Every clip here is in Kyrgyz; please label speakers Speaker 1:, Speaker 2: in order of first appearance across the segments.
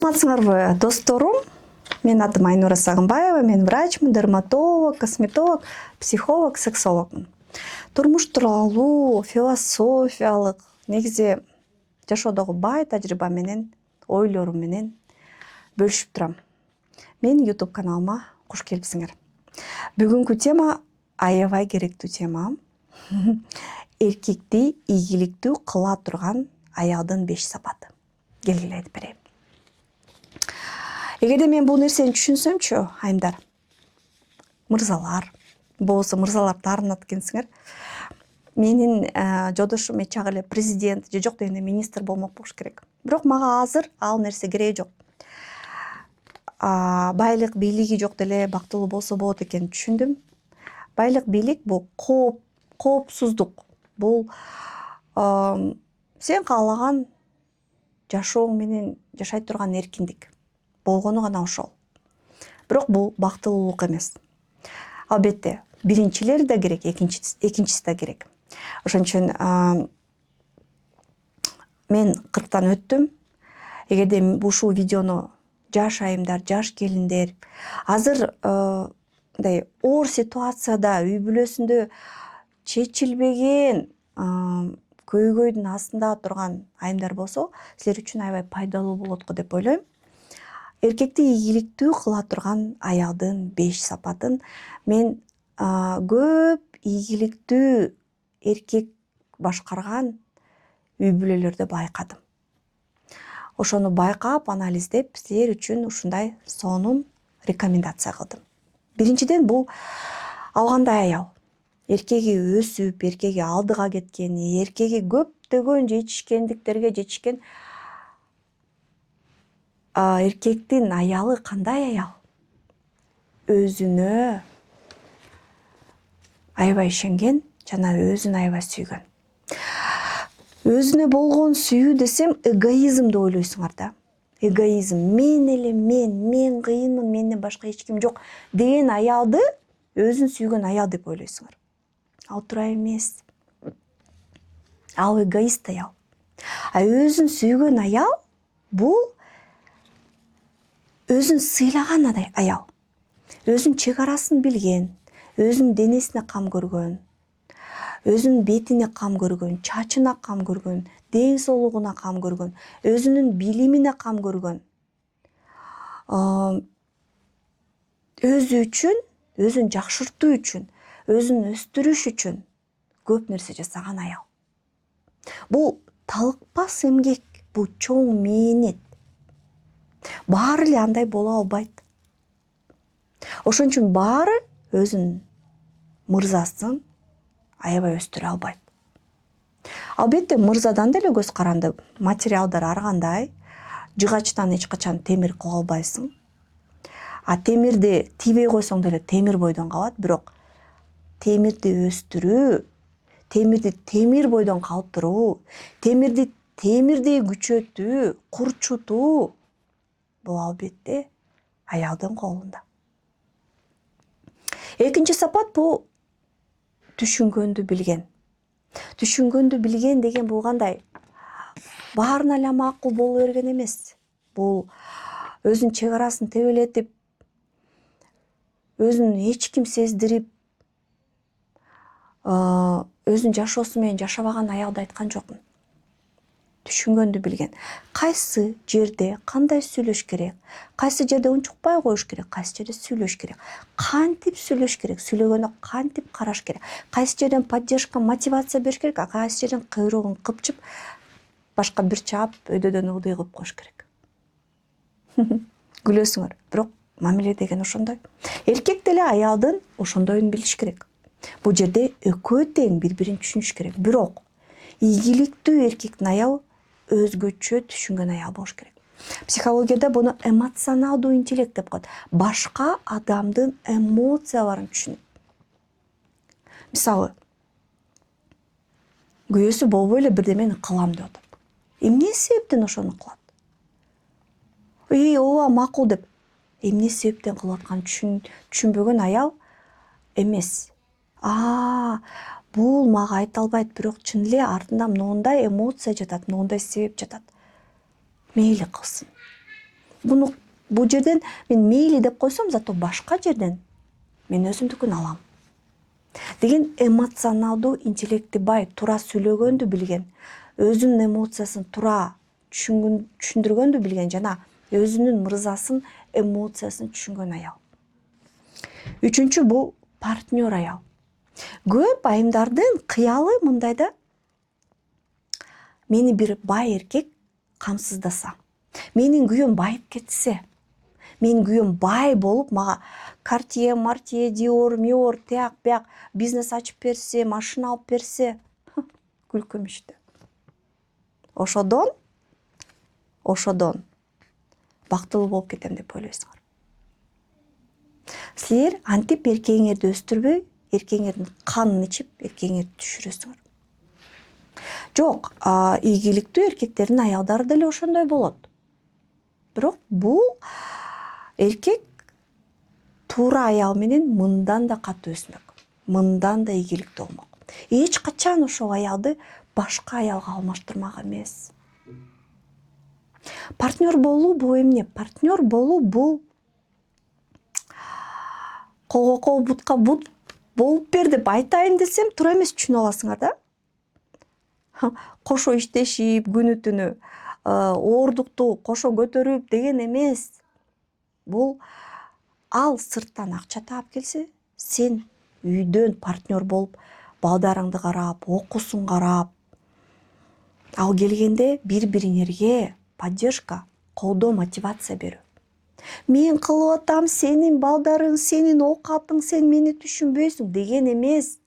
Speaker 1: Саламатсыңарбы, досторум? Мен атым Айнура Сагынбаева, мен врачмын, дерматолог, косметолог, психолог, сексологмун. Турмуш тууралуу, философиялык, негизи жашоодогу бай тажрыйба менен, ойлорум менен бөлүшүп турам. Менин YouTube каналыма куш келипсиңер. Бүгүнкү тема аябай керектүү тема. Эркекти ийгиликтүү кыла турган аялдын 5 сапаты. Келгиле айтып берейин. Эгерде мен бул нерсени түшүнсөмчү, айымдар, мырзалар, болбосо мырзалар таарынат экенсиңер. Менин жолдошум чак эле президент же жок дегенде министр болмок болуш керек. Бирок мага азыр ал нерсе кереги жок. Байлык, бийлиги жок деле бактылуу болсо болот экенин түшүндүм. Байлык, бийлик бул коопсуздук. Бул сен каалаган жашооң менен жашай турган эркиндик. Болгону гана ошол. Бирок бул бактылуулук эмес. Албетте, биринчилери да керек, экинчиси да керек. Ошон үчүн мен 40тан өттүм. Эгерде ушул видеону жаш айымдар, жаш келиндер азыр мындай оор ситуацияда үй бүлөсүндө чечилбеген көйгөйдүн астында турган айымдар болсо, силер үчүн аябай пайдалуу болот го деп ойлойм. Эркекти ийгиликтүү кыла турган аялдын 5 сапатын мен көп ийгиликтүү эркек башкарган үй бүлөлөрдө байкадым. Ошону байкап, анализдеп, силер үчүн ушундай сонун рекомендация кылдым. Биринчиден, бул алгандай аял. Эркеги өсүп, эркеги алдыга кеткен, эркеги көптөгөн жетишкендиктерге жетишкен эркектин аялы кандай аял? Өзүнө аябай ишенген жана өзүн аябай сүйгөн. Өзүнө болгон сүйүү десем, эгоизм деп ойлойсуңар да. Эгоизм, мен эле мен кыйынмын, менден башка эч ким жок деген аялды өзүн сүйгөн аял деп ойлойсуңар. Ал туура эмес. Ал эгоист аял. Өзүн сүйгөн аял бул өзүн сыйлаган аял. Өзүнүн чек арасын билген, өзүнүн денесине кам көргөн, өзүнүн бетине кам көргөн, чачына кам көргөн, ден соолугуна кам көргөн, өзүнүн билимине кам көргөн. Өзү үчүн, өзүн жакшыртуу үчүн, өзүн өстүрүш үчүн көп нерсе жасаган аял. Бул талыкпас эмгек, бул чоң мээнет. Баары эле андай боло албайт. Ошон үчүн баары өзүнүн мырзасын аябай өстүрө албайт. Албетте, мырзадан деле көз каранды. Материалдар ар кандай. Жыгачтан эч качан темир кыла албайсың. Темирди тийбей койсоң деле темир бойдон калат, бирок темирди өстүрүү, темирди темир бойдон калыптыруу, темирди темирдей күчөтүү, курчутуу бул албетте аялдын колунда. Экинчи сапат бул түшүнгөндү билген. Түшүнгөндү билген деген бул кандай? Баарына эле макул боло берген эмес. Бул өзүнүн чек арасын тебелетип, өзүн эч ким сездирип, өзүнүн жашоосу менен жашабаган аялды айткан жокмун. Түшүнгөндү билген. Кайсы жерде кандай сүйлөш керек, кайсы жерде унчукпай коюш керек, кайсы жерде сүйлөш керек, кантип сүйлөш керек, сүйлөгөндө кантип караш керек, кайсы жерден поддержка, мотивация бериш керек, кайсы жерден кыйроогун кыпчып, башка бир чаап өйдөдөн ылдый кылып коюш керек. Күлөсүңөр, бирок мамиле деген ошондой. Эркек деле аялдын ошондойун билиш керек. Бул жерде экөө тең бири-бирин түшүнүш керек. Бирок ийгиликтүү эркектин аялы өзгөчө түшүнгөн аял болуш керек. Психологияда буну эмоционалдуу интеллект деп коет. Башка адамдын эмоцияларын түшүнөт. Мисалы, күйөөсү болбой эле бирдемени кылам деп атат. Эмне себептен ошону кылат? Ооба макул деп. Эмне себептен кылып атканын түшүнбөгөн аял эмес. Бул мага айта албайт, бирок чын эле артында моундай эмоция жатат, моундай себеп жатат. Мейли кылсын. Бул жерден мен мейли деп койсом, зато башка жерден мен өзүмдүкүн алам деген эмоционалдуу интеллекти бай, туура сүйлөгөндү билген, өзүнүн эмоциясын туура түшүндүргөндү билген жана өзүнүн мырзасын эмоциясын түшүнгөн аял. Үчүнчү бул партнер аял. Көп айымдардын кыялы мындай да: мени бир бай эркек камсыздаса, менин күйөөм байып кетсе, менин күйөөм бай болуп мага Cartier, Martier, Dior, Mior, тияк бияк бизнес ачып берсе, машина алып берсе, күлкүм иште. Ошодон бактылуу болуп кетем деп ойлойсуңар. Силер антип эркегиңерди өстүрбөй, эркегиңердин канын ичип, эркегиңерди түшүрөсүңөр. Жок, ийгиликтүү эркектердин аялдары деле ошондой болот. Бирок бул эркек туура аял менен мындан да катуу өсмөк, мындан да ийгиликтүү болмок. Эч качан ошол аялды башка аялга алмаштырмак эмес. Партнер болуу бул эмне? Партнер болуу бул колго кол, бутка бут болуп бер деп айтайын десем туура эмес түшүнүп аласыңар да. Кошо иштешип, күнү түнү оордукту кошо көтөрүп деген эмес. Бул ал сырттан акча таап келсе, сен үйдөн партнер болуп, балдарыңды карап, окуусун карап, ал келгенде бири-бириңерге поддержка, колдоо, мотивация берүү. Мен кылып атам, сенин балдарың, сенин оокатың, сен мени түшүнбөйсүң деген эмес.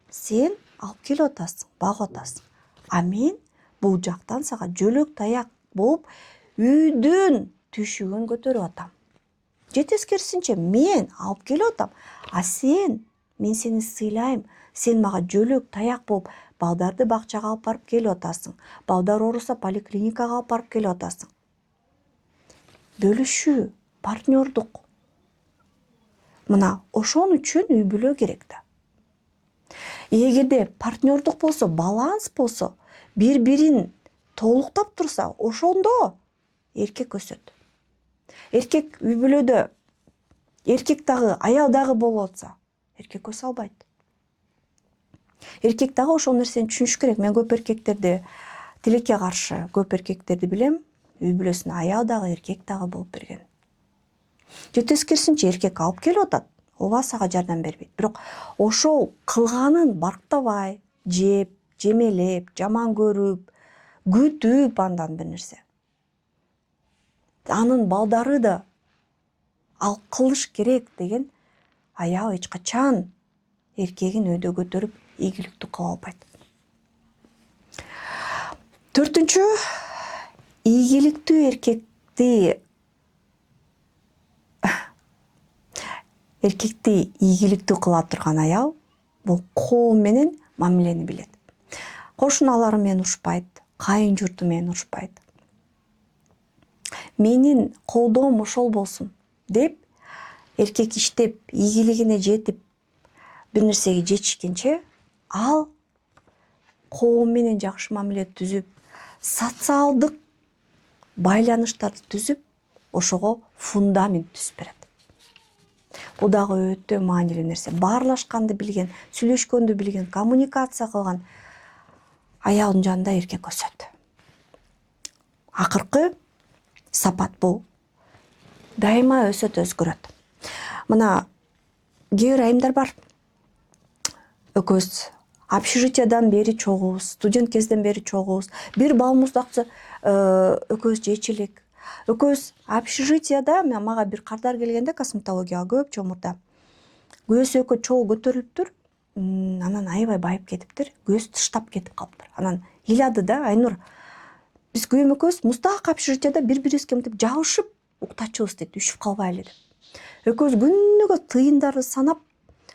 Speaker 1: Сен алып келип атасың, багып атасың. А мен бул жактан сага жөлөк таяк болуп, үйдүн түйшүгүн көтөрүп атам. Же тескерисинче, мен алып келип атам, а мен сени сыйлайм, сен мага жөлөк таяк болуп, балдарды бакчага алып барып келип атасың. Балдар ооруса поликлиникага алып барып келип атасың. Бөлүшүү, партнердук. Мына ошон үчүн үй бүлө керек да. Эгерде партнердук болсо, баланс болсо, бири-бирин толуктап турса, ошондо эркек өсөт. Эркек үй бүлөдө, эркек дагы, аял дагы болуп атса, эркек өсө албайт. Эркек дагы ошол нерсени түшүнүш керек. Мен көп эркектерди, тилекке каршы көп эркектерди билем, үй бүлөсүнө аял дагы, эркек дагы болуп берген. Же тескерисинче, эркек алып келип атат, ооба сага жардам бербейт. Бирок ошол кылганын барктабай, жеп, жемелеп, жаман көрүп, күтүп андан бир нерсе. Анын балдары да ал кылыш керек деген аял эч качан эркегин өйдө көтөрүп, ийгиликтүү кыла албайт. Төртүнчү, ийгиликтүү эркекти ийгиликтүү кыла турган аял бул коом менен мамилени билет. Кошуналары менен урушпайт, кайын журту менен урушпайт. Менин колдоом ошол болсун деп, эркек иштеп, ийгилигине жетип, бир нерсеге жетишкенче, ал коом менен жакшы мамиле түзүп, социалдык байланыштарды түзүп, ошого фундамент түзүп берет. Бул дагы өтө маанилүү нерсе. Баарлашканды билген, сүйлөшкөндү билген, коммуникация кылган аялдын жанында эркек өсөт. Акыркы сапат бул дайыма өсөт, өзгөрөт. Мына кээ бир айымдар бар. Экөөбүз общежитиядан бери чогубуз, студент кезден бери чогубуз. Бир балыбызды акча экөөбүз жечү элек. Экөөбүз общежитияда, мага бир кардар келгенде косметологияга көпчө мурда. Күйөөсү экөө чогуу көтөрүлүптүр. Анан аябай байып кетиптир. Күйөөсү тыштап кетип калыптыр. Анан ыйлады да: Айнур, биз күйөөм экөөбүз муздак общежитияда бири-бирибизге мынтип жабышып уктачубуз дейт, үшүп калбайлы деп. Экөөбүз күнүгө тыйындарды санап,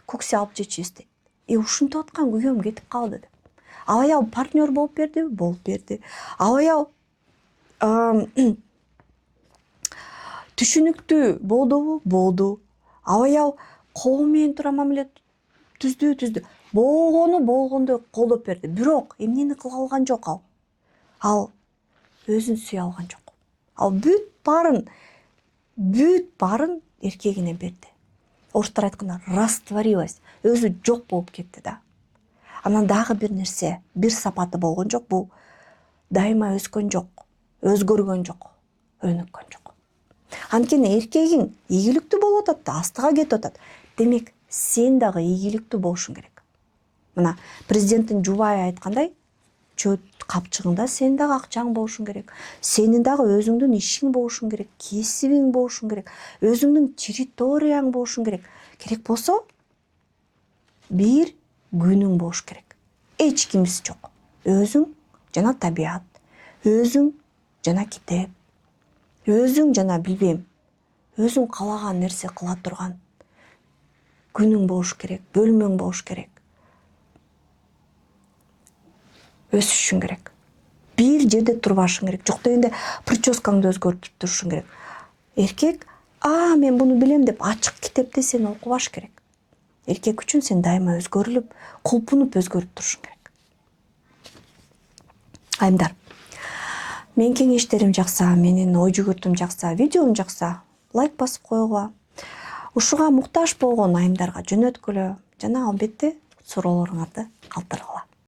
Speaker 1: кокси алып жечүбүз дейт. Ушинтип аткан күйөөм кетип калды деп. Ал аял партнер болуп бердиби? Болуп берди. Ал аял түшүнүктүү болдубу? Болду. Ал аял коом менен туура мамиле түздү. Болгондой колдоп берди. Бирок эмнени кыла алган жок ал? Ал өзүн сүйө алган жок. Ал бүт барын эркегине берди. Орустар айтканда растворилась, өзү жок болуп кетти да. Анан дагы бир нерсе, бир сапаты болгон жок, бул дайыма өскөн жок, өзгөргөн жок, өнүккөн жок. Анткени эркегиң ийгиликтүү болуп атат да, астыга кетип атат. Демек, сен дагы ийгиликтүү болушуң керек. Мына президенттин жубайы айткандай, чөт капчыгында сен дагы акчаң болушуң керек. Сенин дагы өзүңдүн ишиң болушуң керек, кесибиң болушуң керек, өзүңдүн территорияң болушуң керек. Керек болсо, бир күнүң болуш керек. Эч кимиси жок. Өзүң жана табият, өзүң жана китеп, өзүң жана билбейм, өзүң каалаган нерсе кыла турган күнүң болуш керек, бөлмөң болуш керек. Өсүшүң керек. Бир жерде турбашың керек. Жок дегенде прическаңды өзгөртүп турушуң керек. Эркек, мен буну билем деп ачык китепти сен окубаш керек. Эркек үчүн сен дайыма өзгөрүлүп, кулпунуп өзгөрүп турушуң керек. Айымдар, менин кеңештерим жакса, менин ой жүгүртүүм жакса, видеом жакса, лайк басып койгула. Ушуга муктаж болгон айымдарга жөнөткүлө жана албетте суроолоруңарды калтыргыла.